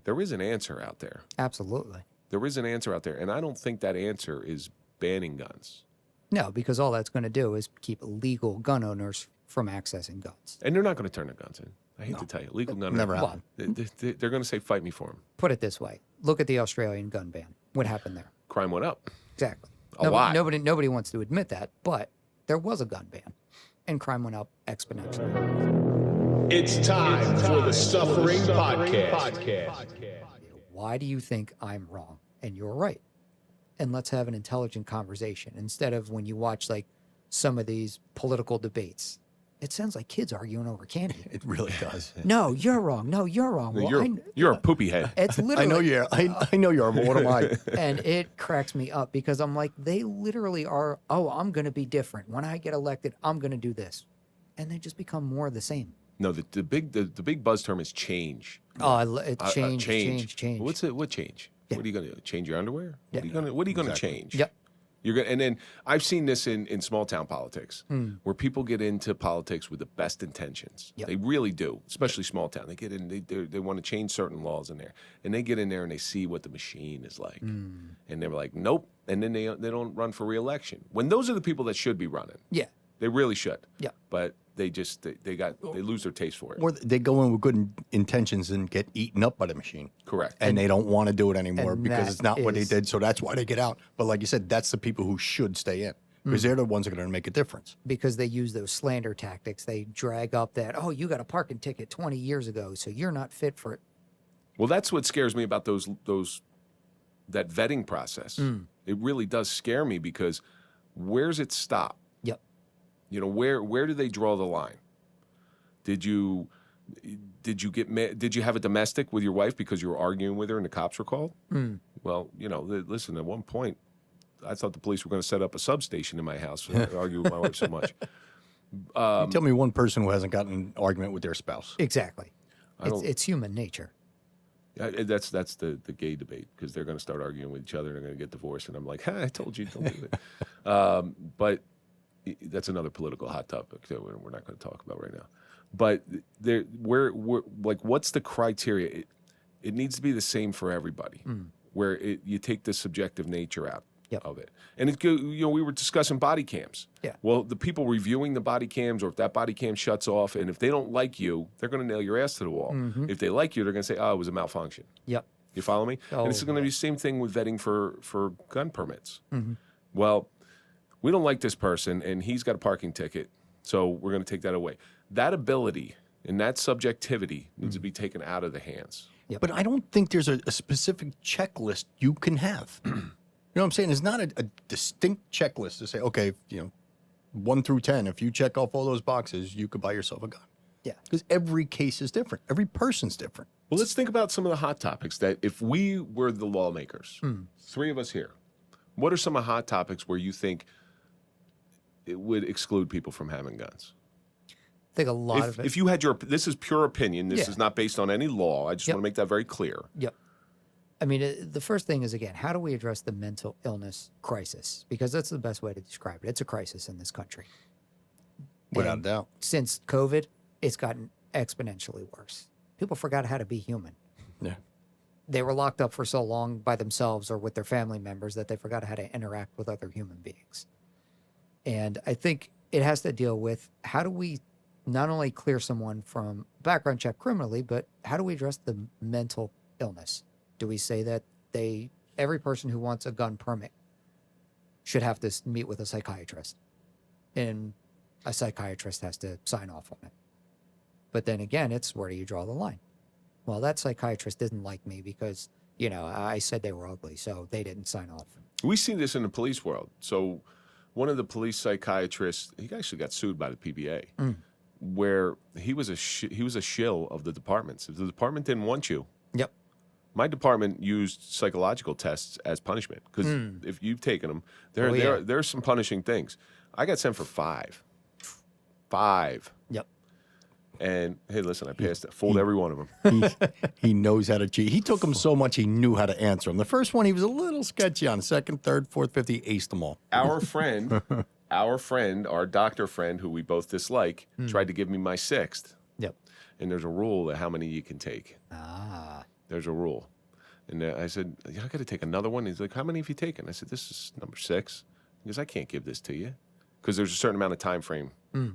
There is an answer out there. Absolutely. There is an answer out there, and I don't think that answer is banning guns. No, because all that's going to do is keep legal gun owners from accessing guns. And they're not going to turn their guns in. I hate to tell you. Legal gun Never owners, happened. they're going to say, fight me for them. Put it this way. Look at the Australian gun ban. What happened there? Crime went up. Exactly. A lot. Nobody wants to admit that, but there was a gun ban, and crime went up exponentially. It's time for the Suffering Podcast. Why do you think I'm wrong and you're right? And let's have an intelligent conversation instead of when you watch like some of these political debates. It sounds like kids arguing over candy. It really does. No, you're wrong. No, you're wrong. Well, You're a poopy head. it's literally. I know you are. I know you are, but what am I? And it cracks me up because I'm like, they literally are, oh, I'm going to be different. When I get elected, I'm going to do this. And they just become more of the same. No, the big buzz term is change. Oh, it's change. What change? Yeah. What are you going to do? Change your underwear? Yeah. What are you going to change? Yep. You're gonna, and then I've seen this in small town politics, where people get into politics with the best intentions. Yep. They really do, especially small town. They get in, they want to change certain laws in there, and they get in there and they see what the machine is like, and they're like, nope. And then they don't run for re-election. When those are the people that should be running. Yeah. They really should. Yeah. But they just they lose their taste for it. Or they go in with good intentions and get eaten up by the machine. Correct. And they don't want to do it anymore and because that it's not what they is- did. So that's why they get out. But like you said, that's the people who should stay in because they're the ones that are going to make a difference. Because they use those slander tactics. They drag up that, oh, you got a parking ticket 20 years ago, so you're not fit for it. Well, that's what scares me about that vetting process. It really does scare me because where's it stop? Yep. You know, where do they draw the line? Did you have a domestic with your wife because you were arguing with her and the cops were called? Well, you know, listen, at one point, I thought the police were going to set up a substation in my house and argue with my wife so much. Tell me one person who hasn't gotten an argument with their spouse. Exactly. It's human nature. That's the gay debate because they're going to start arguing with each other and they're going to get divorced. And I'm like, I told you, don't do it. But that's another political hot topic that we're not going to talk about right now. But we're like, what's the criteria? It needs to be the same for everybody, where you take the subjective nature out of it. And we were discussing body cams. Yeah. Well, the people reviewing the body cams, or if that body cam shuts off, and if they don't like you, they're going to nail your ass to the wall. If they like you, they're going to say, oh, it was a malfunction. Yep. You follow me? Oh, and it's going to be the same thing with vetting for gun permits. Well, we don't like this person, and he's got a parking ticket, so we're going to take that away. That ability and that subjectivity needs to be taken out of the hands. Yep. But I don't think there's a specific checklist you can have. You know what I'm saying? It's not a distinct checklist to say, okay, 1 through 10, if you check off all those boxes, you could buy yourself a gun. Yeah. Because every case is different. Every person's different. Well, let's think about some of the hot topics that if we were the lawmakers, 3 of us here, what are some of the hot topics where you think it would exclude people from having guns? I think a lot of it. If you had this is pure opinion, this Yeah. is not based on any law. I just want to make that very clear. Yep. I mean, the first thing is, again, how do we address the mental illness crisis? Because that's the best way to describe it. It's a crisis in this country. Without And a doubt. Since COVID, it's gotten exponentially worse. People forgot how to be human. Yeah. They were locked up for so long by themselves or with their family members that they forgot how to interact with other human beings. And I think it has to deal with how do we not only clear someone from background check criminally, but how do we address the mental illness? Do we say that every person who wants a gun permit should have to meet with a psychiatrist, and a psychiatrist has to sign off on it? But then again, it's where do you draw the line? Well, that psychiatrist didn't like me because, I said they were ugly, so they didn't sign off. We see this in the police world. So one of the police psychiatrists, he actually got sued by the PBA, where he was a shill of the departments. If the department didn't want you, Yep. my department used psychological tests as punishment because if you've taken them, there's some punishing things. I got sent for 5. Yep. And hey, listen, I passed it. Fooled every one of them. He knows how to cheat. He took them so much he knew how to answer them. The first one, he was a little sketchy on. Second, third, fourth, fifth, he aced them all. Our friend, our doctor friend, who we both dislike, tried to give me my 6th. Yep. And there's a rule of how many you can take. There's a rule. And I said, yeah, I got to take another one. He's like, how many have you taken? I said, this is number 6. He goes, I can't give this to you. Because there's a certain amount of time frame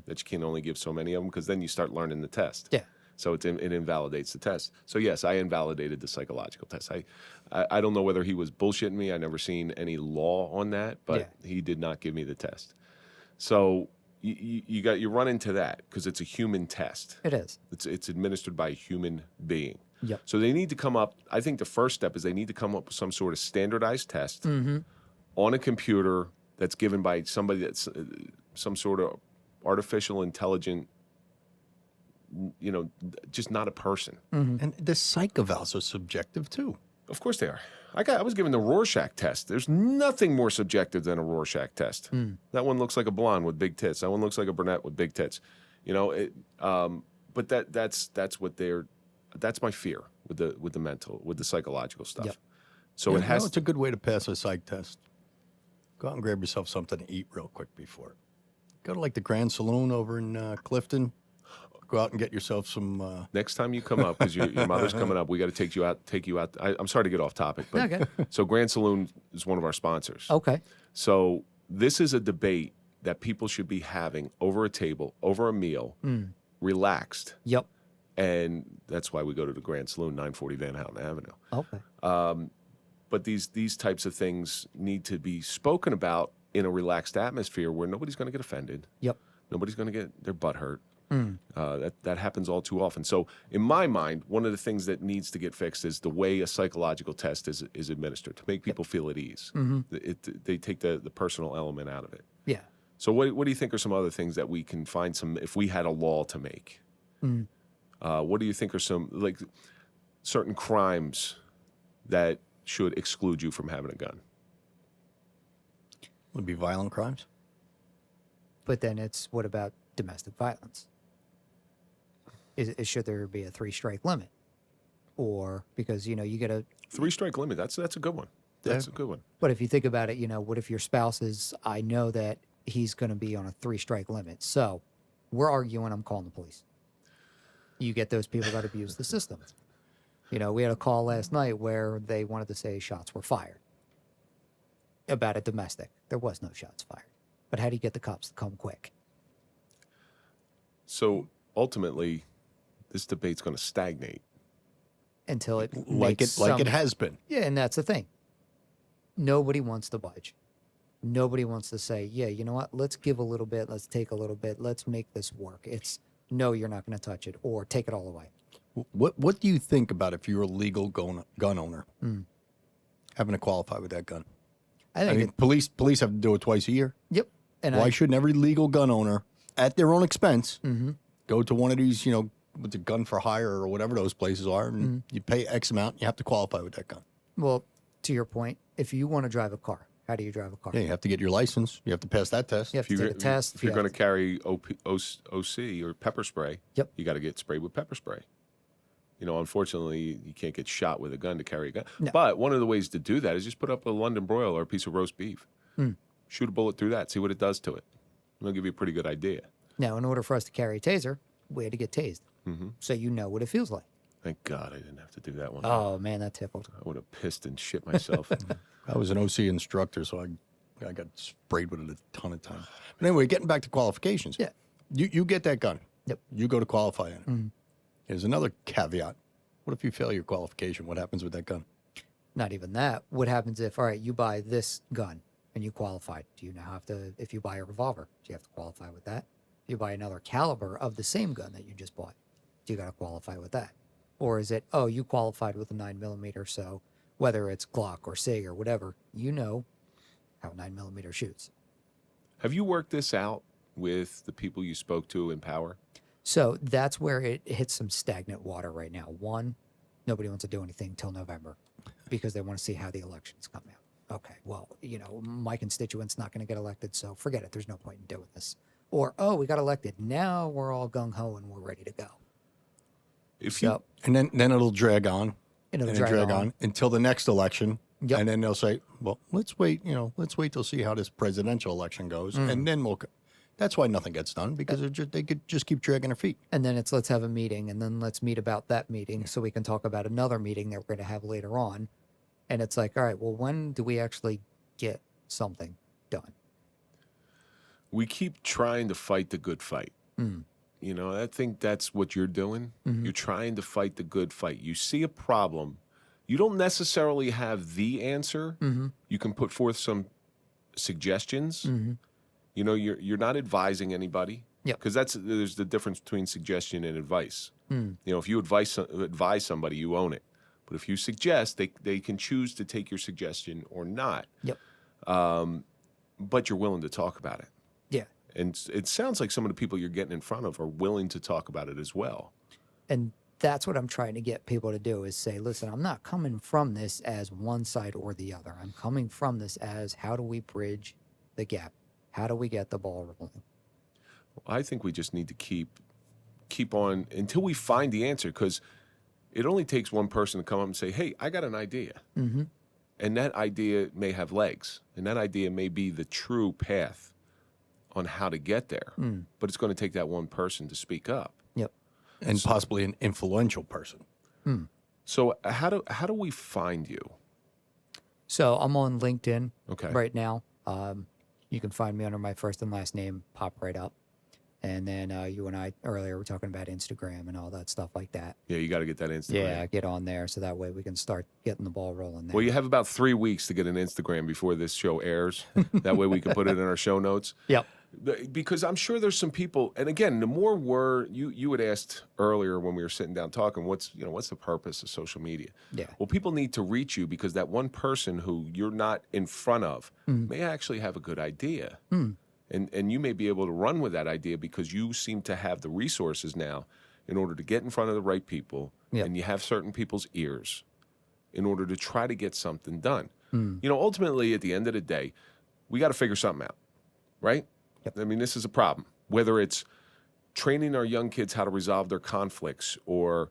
that you can only give so many of them, because then you start learning the test. Yeah. So it invalidates the test. So yes, I invalidated the psychological test. I don't know whether he was bullshitting me. I never seen any law on that, but he did not give me the test. So you run into that because it's a human test. It is. It's administered by a human being. Yep. So they need to come up. I think the first step is they need to come up with some sort of standardized test on a computer that's given by somebody that's some sort of artificial intelligent, just not a person. And the psych evals are subjective too. Of course they are. I was given the Rorschach test. There's nothing more subjective than a Rorschach test. That one looks like a blonde with big tits. That one looks like a brunette with big tits. But that's what they're. That's my fear with the psychological stuff. Yep. So it has. It's a good way to pass a psych test. Go out and grab yourself something to eat real quick before. Go to like the Grand Saloon over in Clifton. Go out and get yourself some. Next time you come up, because your mother's coming up, we got to take you out. I'm sorry to get off topic, but Okay. So Grand Saloon is one of our sponsors. Okay. So this is a debate that people should be having over a table, over a meal, relaxed. Yep. And that's why we go to the Grand Saloon, 940 Van Houten Avenue. Okay. But these types of things need to be spoken about in a relaxed atmosphere where nobody's going to get offended. Yep. Nobody's going to get their butt hurt. That happens all too often. So in my mind, one of the things that needs to get fixed is the way a psychological test is administered to make people feel at ease. They take the personal element out of it. Yeah. So what do you think are some other things that we can find if we had a law to make? What do you think are some like certain crimes that should exclude you from having a gun? Would be violent crimes. But then what about domestic violence? Should there be a 3-strike limit? Or because, you get a 3-strike limit. That's a good one. That's a good one. But if you think about it, what if your spouse I know that he's going to be on a 3-strike limit. So we're arguing, I'm calling the police. You get those people that abuse the system. We had a call last night where they wanted to say shots were fired about a domestic. There was no shots fired. But how do you get the cops to come quick? So ultimately, this debate's going to stagnate. Until it Like it has been. Yeah, and that's the thing. Nobody wants to budge. Nobody wants to say, yeah, you know what? Let's give a little bit. Let's take a little bit. Let's make this work. It's no, you're not going to touch it, or take it all away. What do you think about if you're a legal gun owner having to qualify with that gun? I think police have to do it twice a year. Yep. And Why shouldn't every legal gun owner, at their own expense, go to one of these, with the gun for hire or whatever those places are, and you pay X amount, you have to qualify with that gun. Well, to your point, if you want to drive a car, how do you drive a car? Yeah, you have to get your license. You have to pass that test. You have to take a test. If you're going to carry OC or pepper spray, Yep. you got to get sprayed with pepper spray. Unfortunately, you can't get shot with a gun to carry a gun. No. But one of the ways to do that is just put up a London broil or a piece of roast beef. Shoot a bullet through that, see what it does to it. It'll give you a pretty good idea. Now, in order for us to carry a taser, we had to get tased. So you know what it feels like. Thank God I didn't have to do that one. Oh, man, that tickled. I would have pissed and shit myself. I was an OC instructor, so I got sprayed with it a ton of times. But anyway, getting back to qualifications. Yeah. You get that gun. Yep. You go to qualify in it. There's another caveat. What if you fail your qualification? What happens with that gun? Not even that. What happens if, all right, you buy this gun and you qualified? Do you now have to, if you buy a revolver, do you have to qualify with that? If you buy another caliber of the same gun that you just bought, do you got to qualify with that? Or is it, oh, you qualified with a 9mm, so whether it's Glock or SIG or whatever, you know how 9mm shoots. Have you worked this out with the people you spoke to in power? So that's where it hits some stagnant water right now. One, nobody wants to do anything till November because they want to see how the elections come out. Okay, well, my constituent's not going to get elected, so forget it. There's no point in doing this. Or, oh, we got elected. Now we're all gung-ho and we're ready to go. And then it'll drag on. It'll and drag on until the next election. Yep. And then they'll say, well, let's wait till see how this presidential election goes. And then That's why nothing gets done, because they could just keep dragging their feet. And then it's let's have a meeting, and then let's meet about that meeting so we can talk about another meeting that we're going to have later on. And it's like, all right, well, when do we actually get something done? We keep trying to fight the good fight. You know, I think that's what you're doing. You're trying to fight the good fight. You see a problem. You don't necessarily have the answer. You can put forth some suggestions. You know, you're not advising anybody. Yep. Because there's the difference between suggestion and advice. You know, if you advise somebody, you own it. But if you suggest, they can choose to take your suggestion or not. Yep. But you're willing to talk about it. Yeah. And it sounds like some of the people you're getting in front of are willing to talk about it as well. And that's what I'm trying to get people to do is say, listen, I'm not coming from this as one side or the other. I'm coming from this as how do we bridge the gap? How do we get the ball rolling? I think we just need to keep on until we find the answer, because it only takes one person to come up and say, hey, I got an idea. And that idea may have legs, and that idea may be the true path on how to get there. But it's going to take that one person to speak up. Yep. And possibly an influential person. So how do we find you? So I'm on LinkedIn Okay. right now. You can find me under my first and last name, pop right up. And then you and I earlier were talking about Instagram and all that stuff like that. Yeah, you got to get that Instagram. Yeah, get on there so that way we can start getting the ball rolling there. Well, you have about 3 weeks to get an Instagram before this show airs. That way we can put it in our show notes. Yep. Because I'm sure there's some people, and again, the more you had asked earlier when we were sitting down talking, what's the purpose of social media? Yeah. Well, people need to reach you because that one person who you're not in front of may actually have a good idea. And you may be able to run with that idea because you seem to have the resources now in order to get in front of the right people, Yep. and you have certain people's ears in order to try to get something done. You know, ultimately, at the end of the day, we got to figure something out, right? Yep. I mean, this is a problem. Whether it's training our young kids how to resolve their conflicts, or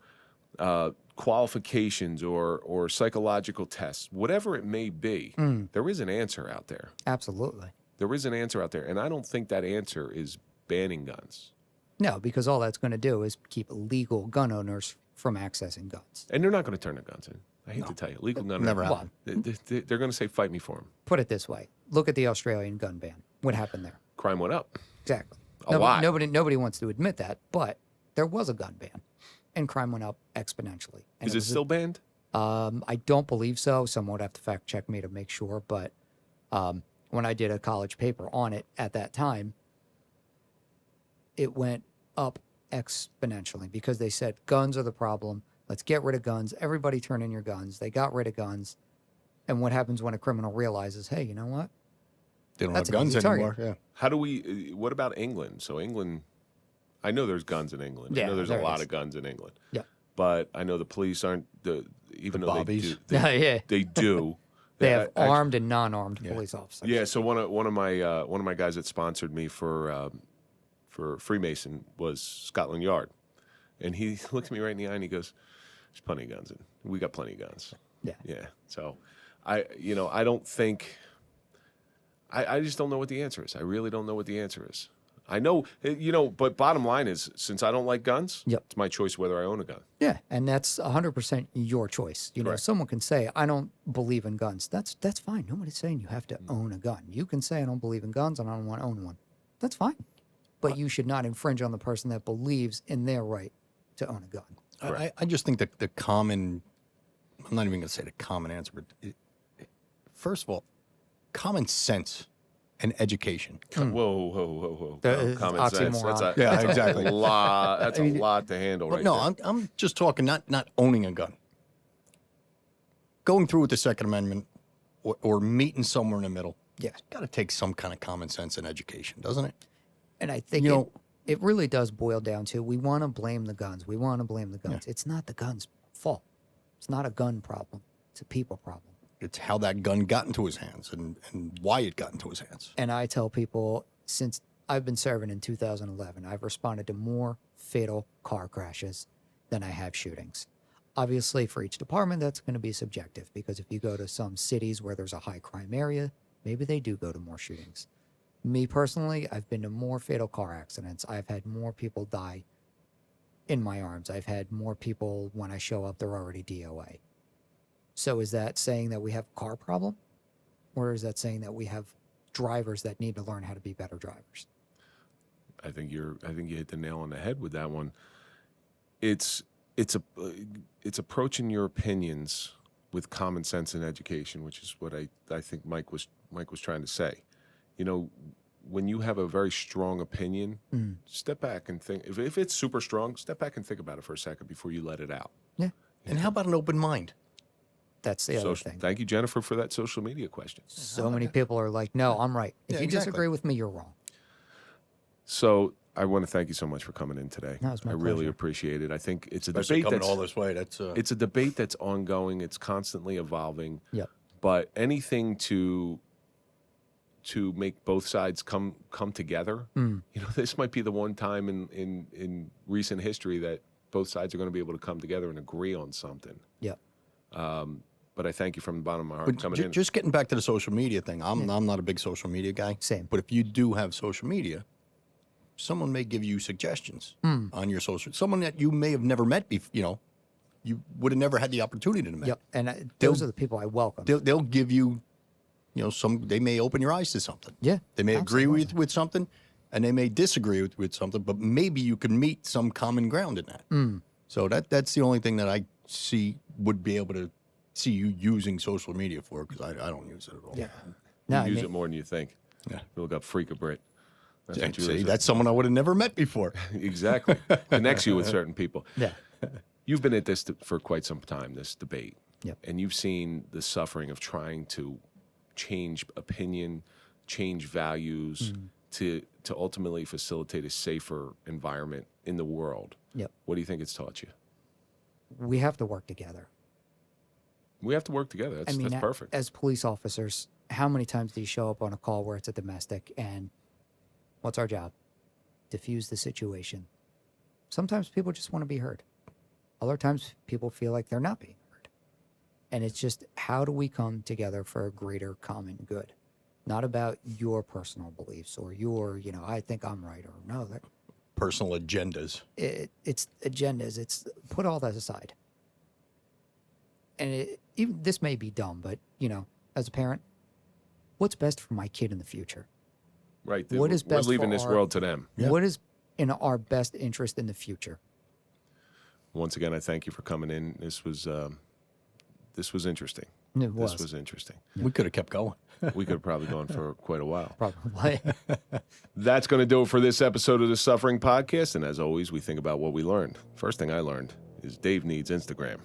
qualifications, or psychological tests, whatever it may be, there is an answer out there. Absolutely. There is an answer out there, and I don't think that answer is banning guns. No, because all that's going to do is keep legal gun owners from accessing guns. And they're not going to turn their guns in. I hate to tell you, legal gun Never owners, happened. they're going to say, "Fight me for them." Put it this way. Look at the Australian gun ban. What happened there? Crime went up. Exactly. A lot. Nobody wants to admit that, but there was a gun ban, and crime went up exponentially. And Is it was still banned? I don't believe so. Someone would have to fact check me to make sure. But when I did a college paper on it at that time, it went up exponentially because they said guns are the problem. Let's get rid of guns. Everybody turn in your guns. They got rid of guns. And what happens when a criminal realizes, hey, you know what? They don't That's have an guns easy target. anymore. Yeah. How do we? What about England? So England, I know there's guns in England. I Yeah, know there's a there lot is. of guns in England. Yeah. But I know the police aren't even The though bobbies. Yeah. they do. They have actually- armed and non-armed police officers. Yeah. So one of my guys that sponsored me for Freemason was Scotland Yard, and he looked at me right in the eye and he goes, "There's plenty of guns, and we got plenty of guns." Yeah. Yeah. So I don't think. I just don't know what the answer is. I really don't know what the answer is. I know, but bottom line is, since I don't like guns, Yep. it's my choice whether I own a gun. Yeah, and that's 100% your choice. You know, Correct. someone can say, I don't believe in guns. That's fine. Nobody's saying you have to own a gun. You can say, I don't believe in guns and I don't want to own one. That's fine. But you should not infringe on the person that believes in their right to own a gun. I just think that the common, I'm not even going to say the common answer, but first of all, common sense and education. Whoa. That Common sense. oxymoron. Yeah, exactly. A lot. That's a lot to handle But right no, there. I'm just talking not owning a gun. Going through with the Second Amendment or meeting somewhere in the middle. Yeah. It's got to take some kind of common sense and education, doesn't it? And I think You know- it really does boil down to we want to blame the guns. We want to blame the guns. It's not the gun's fault. It's not a gun problem. It's a people problem. It's how that gun got into his hands and why it got into his hands. And I tell people since I've been serving in 2011, I've responded to more fatal car crashes than I have shootings. Obviously, for each department, that's going to be subjective because if you go to some cities where there's a high crime area, maybe they do go to more shootings. Me personally, I've been to more fatal car accidents. I've had more people die in my arms. I've had more people, when I show up, they're already DOA. So is that saying that we have a car problem? Or is that saying that we have drivers that need to learn how to be better drivers? I think you hit the nail on the head with that one. It's approaching your opinions with common sense and education, which is what I think Mike was trying to say. You know, when you have a very strong opinion, step back and think. If it's super strong, step back and think about it for a second before you let it out. Yeah. And how about an open mind? That's the other thing. Thank you, Jennifer, for that social media question. So many people are like, no, I'm right. If Yeah, you exactly. disagree with me, you're wrong. So I want to thank you so much for coming in today. No, it's my I really pleasure. appreciate it. I think it's a Especially debate coming that's all this way. That's it's a debate that's ongoing. It's constantly evolving. Yep. But anything to make both sides come together. You know, this might be the one time in recent history that both sides are going to be able to come together and agree on something. Yep. But I thank you from the bottom of my heart But coming in. just getting back to the social media thing, I'm not a big social media guy. Same. But if you do have social media, someone may give you suggestions on your social. Someone that you may have never met before. You know, you would have never had the opportunity to meet. Yep. And those are the people I welcome. They'll give you, you know, they may open your eyes to something. Yeah, They may agree absolutely. with something, and they may disagree with something, but maybe you can meet some common ground in that. So that's the only thing that I would be able to see you using social media for, because I don't use it at all. Yeah. You No, I use mean, it more than you think. Yeah. You look up Freak a Brit. That's Yeah, what you see, use. that's someone I would have never met before. Exactly. Connects you with certain people. yeah. You've been at this for quite some time, this debate. Yep. And you've seen the suffering of trying to change opinion, change values to ultimately facilitate a safer environment in the world. Yep. What do you think it's taught you? We have to work together. We have to work together. That's perfect. As police officers, how many times do you show up on a call where it's a domestic and what's our job? Diffuse the situation. Sometimes people just want to be heard. Other times people feel like they're not being heard. And it's just, how do we come together for a greater common good? Not about your personal beliefs or your, you know, I think I'm right, or no, that Personal agendas. it's agendas. It's put all that aside. And even this may be dumb, but you know, as a parent, what's best for my kid in the future? Right. What is best We're leaving for this our- world to them. Yeah. What is in our best interest in the future? Once again, I thank you for coming in. This was interesting. It was. This was interesting. We could have kept going. We could have probably gone for quite a while. Probably. That's going to do it for this episode of the Suffering Podcast. And as always, we think about what we learned. First thing I learned is Dave needs Instagram.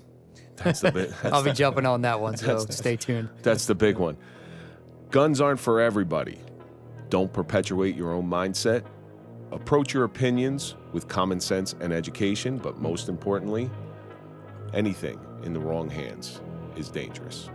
That's the bit. I'll be jumping on that one, so stay tuned. That's the big one. Guns aren't for everybody. Don't perpetuate your own mindset. Approach your opinions with common sense and education, but most importantly, anything in the wrong hands is dangerous.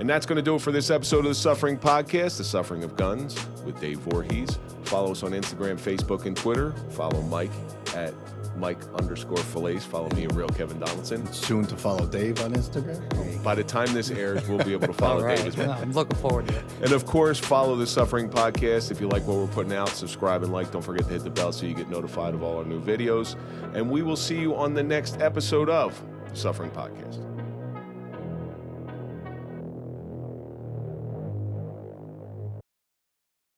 And that's going to do it for this episode of the Suffering Podcast, The Suffering of Guns, with Dave Voorhees. Follow us on Instagram, Facebook, and Twitter. Follow Mike at Mike_Failace. Follow me at Real Kevin Donaldson. Soon to follow Dave on Instagram. By the time this airs, we'll be able to follow All right. Dave as well. I'm looking forward to it. And of course, follow the Suffering Podcast. If you like what we're putting out, subscribe and like. Don't forget to hit the bell so you get notified of all our new videos. And we will see you on the next episode of the Suffering Podcast.